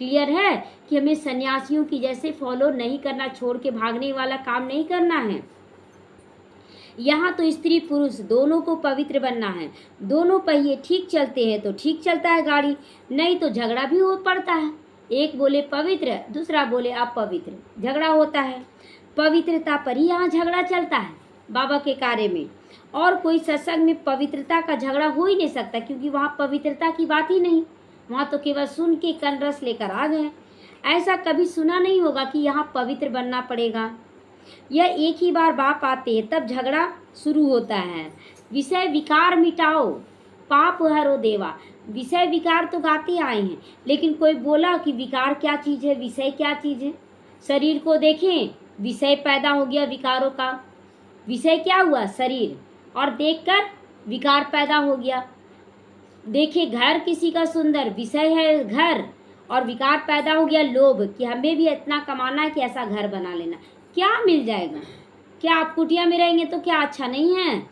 [SPEAKER 1] क्लियर है कि हमें सन्यासियों की जैसे फॉलो नहीं करना, छोड़ के भागने वाला काम नहीं करना है। यहाँ तो स्त्री पुरुष दोनों को पवित्र बनना है। दोनों पहिए ठीक चलते हैं तो ठीक चलता है गाड़ी, नहीं तो झगड़ा भी हो पड़ता है। एक बोले पवित्र, दूसरा बोले अपवित्र, झगड़ा होता है। पवित्रता पर ही यहाँ झगड़ा चलता है बाबा के कार्य में। और कोई सत्संग में पवित्रता का झगड़ा हो ही नहीं सकता, क्योंकि वहाँ पवित्रता की बात ही नहीं। वहाँ तो केवल सुन के कन रस लेकर आ गए। ऐसा कभी सुना नहीं होगा कि यहाँ पवित्र बनना पड़ेगा। यह एक ही बार बाप आते हैं तब झगड़ा शुरू होता है। विषय विकार मिटाओ, पाप हरो देवा। विषय विकार तो गाते आए हैं, लेकिन कोई बोला कि विकार क्या चीज़ है, विषय क्या चीज़ है। शरीर को देखें, विषय पैदा हो गया विकारों का। विषय क्या हुआ? शरीर। और देखकर विकार पैदा हो गया। देखिए घर किसी का सुंदर, विषय है घर, और विकार पैदा हो गया लोभ कि हमें भी इतना कमाना है कि ऐसा घर बना लेना। क्या मिल जाएगा? क्या आप कुटिया में रहेंगे तो क्या अच्छा नहीं है?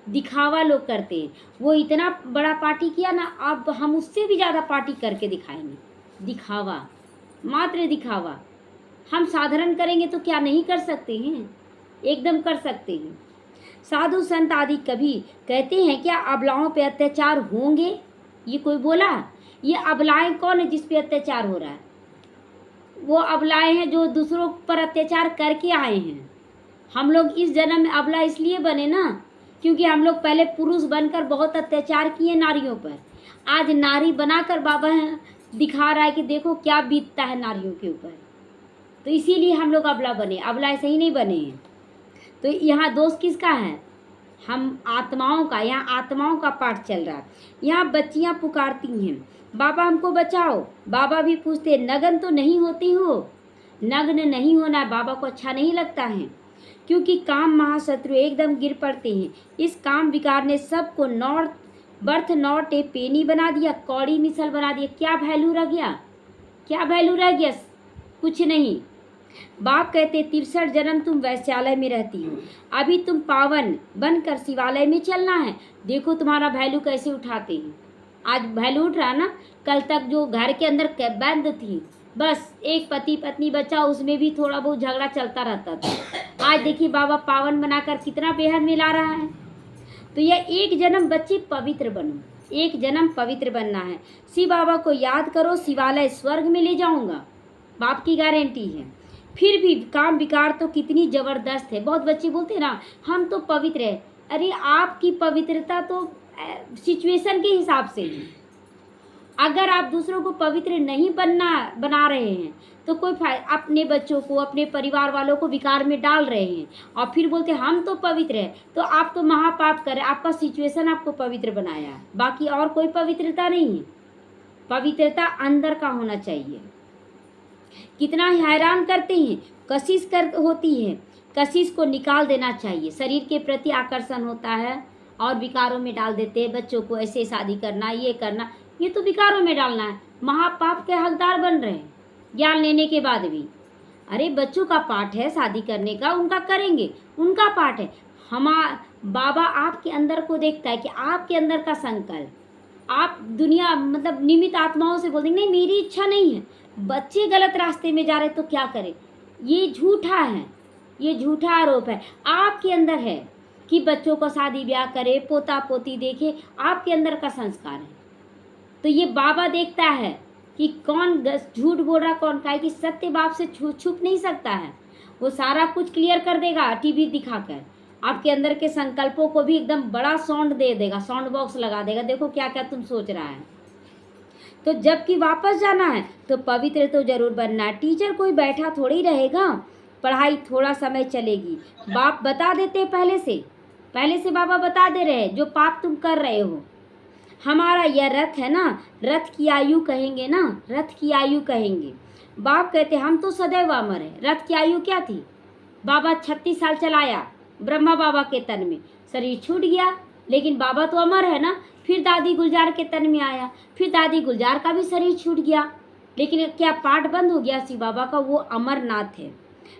[SPEAKER 1] दिखावा लोग करते हैं। वो इतना बड़ा पार्टी किया ना, अब हम उससे भी ज़्यादा पार्टी करके दिखाएंगे। दिखावा, मात्र दिखावा। हम साधारण करेंगे तो क्या नहीं कर सकते हैं? एकदम कर सकते हैं। साधु संत आदि कभी कहते हैं क्या अबलाओं पे अत्याचार होंगे? ये कोई बोला? ये अबलाएं कौन है जिस पे अत्याचार हो रहा है? वो अबलाएं हैं जो दूसरों पर अत्याचार करके आए हैं। हम लोग इस जन्म में अबला इसलिए बने ना, क्योंकि हम लोग पहले पुरुष बनकर बहुत अत्याचार किए नारियों पर। आज नारी बनाकर बाबा दिखा रहा है कि देखो क्या बीतता है नारियों के ऊपर। तो इसीलिए हम लोग अबला बने। अबला ऐसे ही नहीं बने हैं। तो यहाँ दोष किसका है? हम आत्माओं का। यहाँ आत्माओं का पाठ चल रहा है। यहाँ बच्चियाँ पुकारती हैं, बाबा हमको बचाओ। बाबा भी पूछते नग्न तो नहीं होती हो? नग्न नहीं होना बाबा को अच्छा नहीं लगता है, क्योंकि काम महाशत्रु एकदम गिर पड़ते हैं। इस काम विकार ने सबको नॉर्थ बर्थ नॉट ए पेनी बना दिया, कौड़ी मिसल बना दिया। क्या वैल्यू रह गया? क्या वैल्यू रह गया? कुछ नहीं। बाप कहते 63 जन्म तुम वैश्यालय में रहती हो, अभी तुम पावन बनकर शिवालय में चलना है। देखो तुम्हारा वैल्यू कैसे उठाते हैं। आज वैल्यू उठ रहा ना। कल तक जो घर के अंदर बंद थी, बस एक पति पत्नी बच्चा, उसमें भी थोड़ा बहुत झगड़ा चलता रहता था। आज देखिए बाबा पावन बनाकर कितना बेहद मिला रहा है। तो यह एक जन्म बच्चे पवित्र बनो, एक जन्म पवित्र बनना है। शिव बाबा को याद करो, शिवालय स्वर्ग में ले जाऊंगा, बाप की गारंटी है। फिर भी काम विकार तो कितनी जबरदस्त है। बहुत बच्चे बोलते हैं ना हम तो पवित्र है। अरे आपकी पवित्रता तो सिचुएशन के हिसाब से है। अगर आप दूसरों को पवित्र नहीं बना रहे हैं तो कोई अपने बच्चों को, अपने परिवार वालों को विकार में डाल रहे हैं और फिर बोलते हम तो पवित्र है, तो आप तो महापाप करें। आपका सिचुएशन आपको पवित्र बनाया है, बाकी और कोई पवित्रता नहीं है। पवित्रता अंदर का होना चाहिए। कितना हैरान करते हैं, कशिश होती है, कशिश को निकाल देना चाहिए। शरीर के प्रति आकर्षण होता है और विकारों में डाल देते हैं। बच्चों को ऐसे शादी करना, ये करना, ये तो विकारों में डालना है। महापाप के हकदार बन रहे हैं ज्ञान लेने के बाद भी। अरे बच्चों का पाठ है शादी करने का, उनका करेंगे, उनका पाठ है। बाबा आपके अंदर को देखता है कि आपके अंदर का संकल्प। आप दुनिया मतलब निमित्त आत्माओं से बोल देंगे नहीं मेरी इच्छा नहीं है। बच्चे गलत रास्ते में जा रहे तो क्या करें? ये झूठा है, ये झूठा आरोप है। आपके अंदर है कि बच्चों को शादी ब्याह करे, पोता पोती देखे, आपके अंदर का संस्कार है। तो ये बाबा देखता है कि कौन झूठ बोल रहा, कौन का है, कि सत्य बाप से छुप नहीं सकता है। वो सारा कुछ क्लियर कर देगा टीवी दिखाकर। आपके अंदर के संकल्पों को भी एकदम बड़ा साउंड दे देगा, साउंड बॉक्स लगा देगा, देखो क्या क्या तुम सोच रहा है। तो जबकि वापस जाना है तो पवित्र तो जरूर बनना है। टीचर कोई बैठा थोड़ी रहेगा, पढ़ाई थोड़ा समय चलेगी। बाप बता देते पहले से बाबा बता दे रहे जो पाप तुम कर रहे हो। हमारा यह रथ है ना, रथ की आयु कहेंगे ना, रथ की आयु कहेंगे। बाप कहते हम तो सदैव अमर है। रथ की आयु क्या थी? बाबा 36 साल चलाया ब्रह्मा बाबा के तन में, शरीर छूट गया, लेकिन बाबा तो अमर है ना। फिर दादी गुलजार के तन में आया, फिर दादी गुलजार का भी शरीर छूट गया, लेकिन क्या पाठ बंद हो गया शिव बाबा का? वो अमरनाथ है।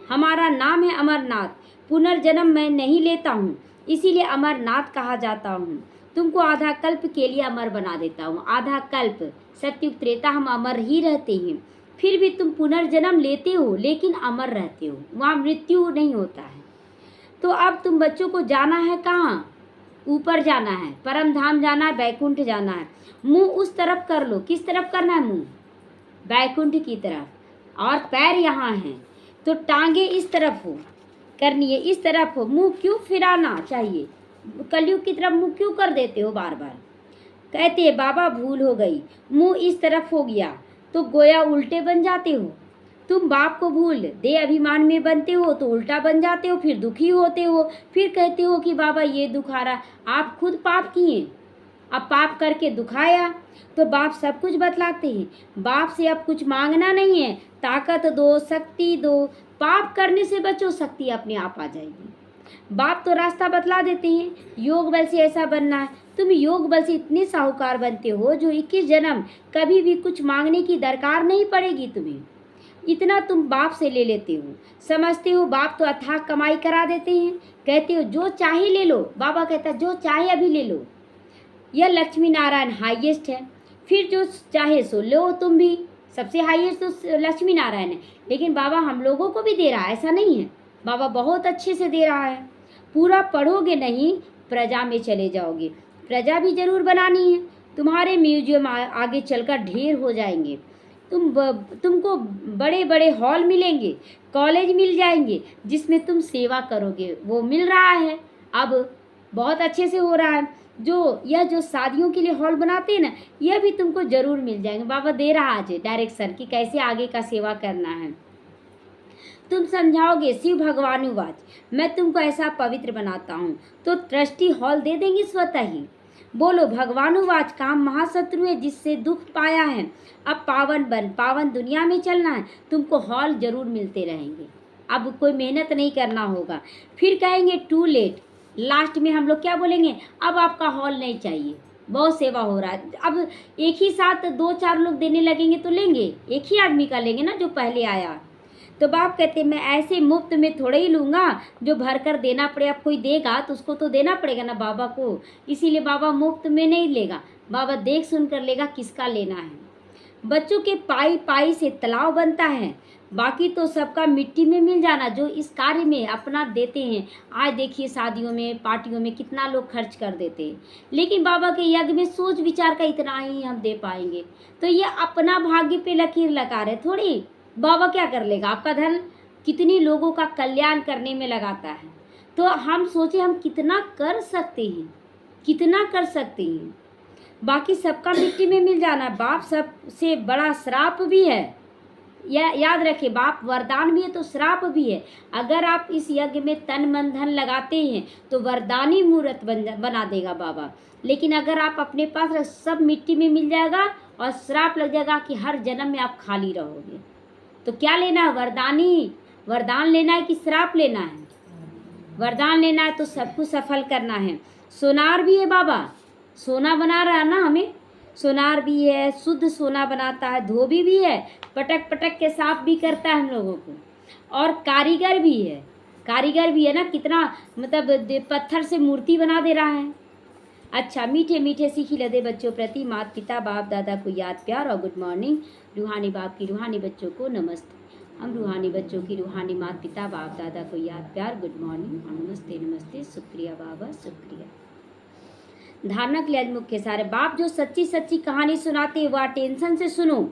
[SPEAKER 1] हमारा नाम है अमरनाथ। पुनर्जन्म मैं नहीं लेता हूँ, इसीलिए अमरनाथ कहा जाता हूँ। तुमको आधा कल्प के लिए अमर बना देता हूँ। आधा कल्प सत्युग त्रेता हम अमर ही रहते हैं। फिर भी तुम पुनर्जन्म लेते हो लेकिन अमर रहते हो, वहाँ मृत्यु नहीं होता है। तो अब तुम बच्चों को जाना है कहाँ? ऊपर जाना है, परम धाम जाना है, बैकुंठ जाना है। मुंह उस तरफ कर लो। किस तरफ करना है मुंह? बैकुंठ की तरफ। और पैर यहाँ हैं तो टांगे इस तरफ हो करनी है, इस तरफ हो। मुंह क्यों फिराना चाहिए? कलयुग की तरफ मुंह क्यों कर देते हो बार बार? कहते हैं बाबा भूल हो गई, मुंह इस तरफ हो गया तो गोया उल्टे बन जाते हो। तुम बाप को भूल दे अभिमान में बनते हो तो उल्टा बन जाते हो, फिर दुखी होते हो, फिर कहते हो कि बाबा ये दुख आ रहा। आप खुद पाप किए, अब पाप करके दुखाया तो बाप सब कुछ बतलाते हैं। बाप से अब कुछ मांगना नहीं है, ताकत दो, शक्ति दो। पाप करने से बचो, शक्ति अपने आप आ जाएगी। बाप तो रास्ता बतला देते हैं, योग बल से ऐसा बनना है। तुम योग बल से इतने साहूकार बनते हो जो 21 जन्म कभी भी कुछ मांगने की दरकार नहीं पड़ेगी तुम्हें। इतना तुम बाप से ले लेते हो, समझते हो बाप तो अथाह कमाई करा देते हैं। कहते हो जो चाहे ले लो, बाबा कहता है जो चाहे अभी ले लो। यह लक्ष्मी नारायण हाईएस्ट है, फिर जो चाहे सो लो तुम भी। सबसे हाईएस्ट तो लक्ष्मी नारायण है, लेकिन बाबा हम लोगों को भी दे रहा है, ऐसा नहीं है। बाबा बहुत अच्छे से दे रहा है। पूरा पढ़ोगे नहीं, प्रजा में चले जाओगे। प्रजा भी जरूर बनानी है। तुम्हारे म्यूजियम आगे चलकर ढेर हो जाएंगे। तुमको बड़े बड़े हॉल मिलेंगे, कॉलेज मिल जाएंगे जिसमें तुम सेवा करोगे। वो मिल रहा है, अब बहुत अच्छे से हो रहा है। जो शादियों के लिए हॉल बनाते हैं ना, यह भी तुमको जरूर मिल जाएंगे। बाबा दे रहा आज डायरेक्शन कि कैसे आगे का सेवा करना है। तुम समझाओगे शिव भगवानुवाच, मैं तुमको ऐसा पवित्र बनाता हूँ तो ट्रस्टी हॉल दे देंगे स्वतः ही। बोलो भगवानुवाच, काम महाशत्रु है जिससे दुख पाया है, अब पावन बन, पावन दुनिया में चलना है। तुमको हॉल जरूर मिलते रहेंगे, अब कोई मेहनत नहीं करना होगा। फिर कहेंगे टू लेट, लास्ट में हम लोग क्या बोलेंगे, अब आपका हॉल नहीं चाहिए, बहुत सेवा हो रहा है। अब एक ही साथ 2-4 लोग देने लगेंगे तो लेंगे, एक ही आदमी का लेंगे ना जो पहले आया। तो बाप कहते मैं ऐसे मुफ्त में थोड़े ही लूँगा जो भर कर देना पड़े। अब कोई देगा तो उसको तो देना पड़ेगा ना बाबा को, इसीलिए बाबा मुफ्त में नहीं लेगा। बाबा देख सुन कर लेगा किसका लेना है। बच्चों के पाई पाई से तालाब बनता है, बाकी तो सबका मिट्टी में मिल जाना जो इस कार्य में अपना देते हैं। आज देखिए शादियों में, पार्टियों में कितना लोग खर्च कर देते हैं, लेकिन बाबा के यज्ञ में सोच विचार का इतना ही हम दे पाएंगे। तो ये अपना भाग्य पे लकीर लगा रहे थोड़ी। बाबा क्या कर लेगा, आपका धन कितनी लोगों का कल्याण करने में लगाता है। तो हम सोचे हम कितना कर सकते हैं, कितना कर सकते हैं। बाकी सबका मिट्टी में मिल जाना बाप सबसे बड़ा श्राप भी है। याद रखिए, बाप वरदान भी है तो श्राप भी है। अगर आप इस यज्ञ में तन मन धन लगाते हैं तो वरदानी मुहूर्त बना देगा बाबा। लेकिन अगर आप अपने पास सब मिट्टी में मिल जाएगा और श्राप लग जाएगा कि हर जन्म में आप खाली रहोगे। तो क्या लेना है, वरदान लेना है कि श्राप लेना है? वरदान लेना है तो सब कुछ सफल करना है। सोनार भी है बाबा, सोना बना रहा है ना हमें, सोनार भी है, शुद्ध सोना बनाता है। धोबी भी है, पटक पटक के साफ भी करता है हम लोगों को। और कारीगर भी है ना, कितना मतलब पत्थर से मूर्ति बना दे रहा है। अच्छा, मीठे मीठे सीखी लदे बच्चों प्रति माता पिता बाप दादा को याद प्यार और गुड मॉर्निंग। रूहानी बाप की रूहानी बच्चों को नमस्ते। हम रूहानी बच्चों की रूहानी माता पिता बाप दादा को याद प्यार गुड मॉर्निंग, नमस्ते नमस्ते, शुक्रिया बाबा शुक्रिया। धारणा के लिए आज मुख्य सारे बाप जो सच्ची सच्ची कहानी सुनाते हैं वह टेंशन से सुनो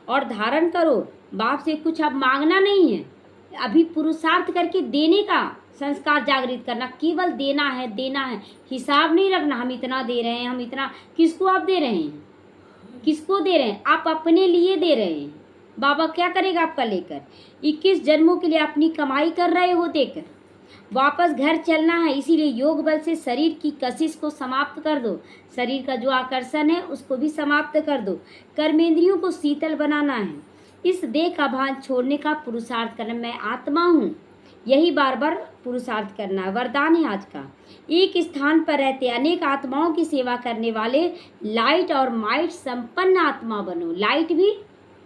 [SPEAKER 1] और धारण करो। बाप से कुछ अब मांगना नहीं है, अभी पुरुषार्थ करके देने का संस्कार जागृत करना। केवल देना है, हिसाब नहीं रखना हम इतना दे रहे हैं, हम इतना। किसको आप दे रहे हैं, किसको दे रहे हैं? आप अपने लिए दे रहे हैं। बाबा क्या करेगा आपका लेकर? 21 जन्मों के लिए अपनी कमाई कर रहे हो देकर। वापस घर चलना है, इसीलिए योग बल से शरीर की कशिश को समाप्त कर दो। शरीर का जो आकर्षण है उसको भी समाप्त कर दो। कर्मेंद्रियों को शीतल बनाना है, इस देह का भान छोड़ने का पुरुषार्थ करना। मैं आत्मा हूँ, यही बार बार पुरुषार्थ करना है। वरदान है आज का। एक स्थान पर रहते अनेक आत्माओं की सेवा करने वाले लाइट और माइट संपन्न आत्मा बनो। लाइट भी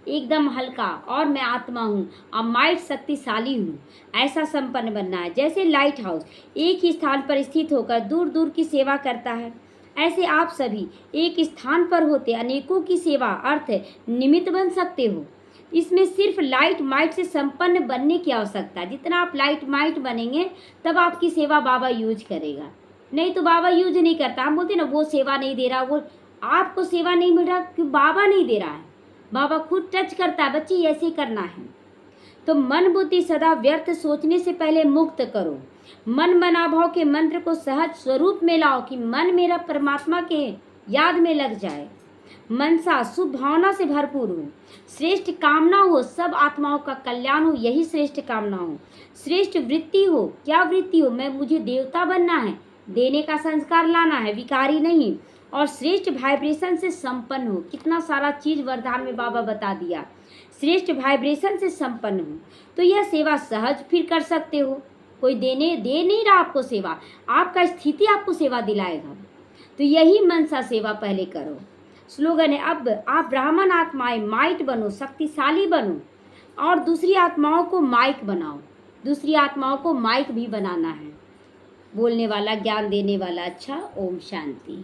[SPEAKER 1] एकदम हल्का, और मैं आत्मा हूँ, और माइट शक्तिशाली हूँ, ऐसा संपन्न बनना है। जैसे लाइट हाउस एक ही स्थान पर स्थित होकर दूर दूर की सेवा करता है, ऐसे आप सभी एक स्थान पर होते अनेकों की सेवा अर्थ निमित्त बन सकते हो। इसमें सिर्फ लाइट माइट से संपन्न बनने की आवश्यकता है। जितना आप लाइट माइट बनेंगे तब आपकी सेवा बाबा यूज करेगा, नहीं तो बाबा यूज नहीं करता। हम बोलते ना वो सेवा नहीं दे रहा, वो आपको सेवा नहीं मिल रहा क्यों? बाबा नहीं दे रहा है, बाबा खुद टच करता है। बच्चे ऐसे करना है। तो मन बुद्धि सदा व्यर्थ सोचने से पहले मुक्त करो। मन मनाभाव के मंत्र को सहज स्वरूप में लाओ कि मन मेरा परमात्मा के याद में लग जाए। मनसा शुभ भावना से भरपूर हो, श्रेष्ठ कामना हो, सब आत्माओं का कल्याण हो, यही श्रेष्ठ कामना हो। श्रेष्ठ वृत्ति हो, क्या वृत्ति हो? मुझे देवता बनना है, देने का संस्कार लाना है, विकारी नहीं। और श्रेष्ठ वाइब्रेशन से संपन्न हो। कितना सारा चीज़ वरदान में बाबा बता दिया। श्रेष्ठ वाइब्रेशन से संपन्न हो तो यह सेवा सहज फिर कर सकते हो। कोई दे नहीं रहा आपको सेवा, आपका स्थिति आपको सेवा दिलाएगा। तो यही मनसा सेवा पहले करो। स्लोगन है, अब आप ब्राह्मण आत्माएं माइट बनो, शक्तिशाली बनो और दूसरी आत्माओं को माइक बनाओ। दूसरी आत्माओं को माइक भी बनाना है। बोलने वाला, ज्ञान देने वाला। अच्छा, ओम शांति।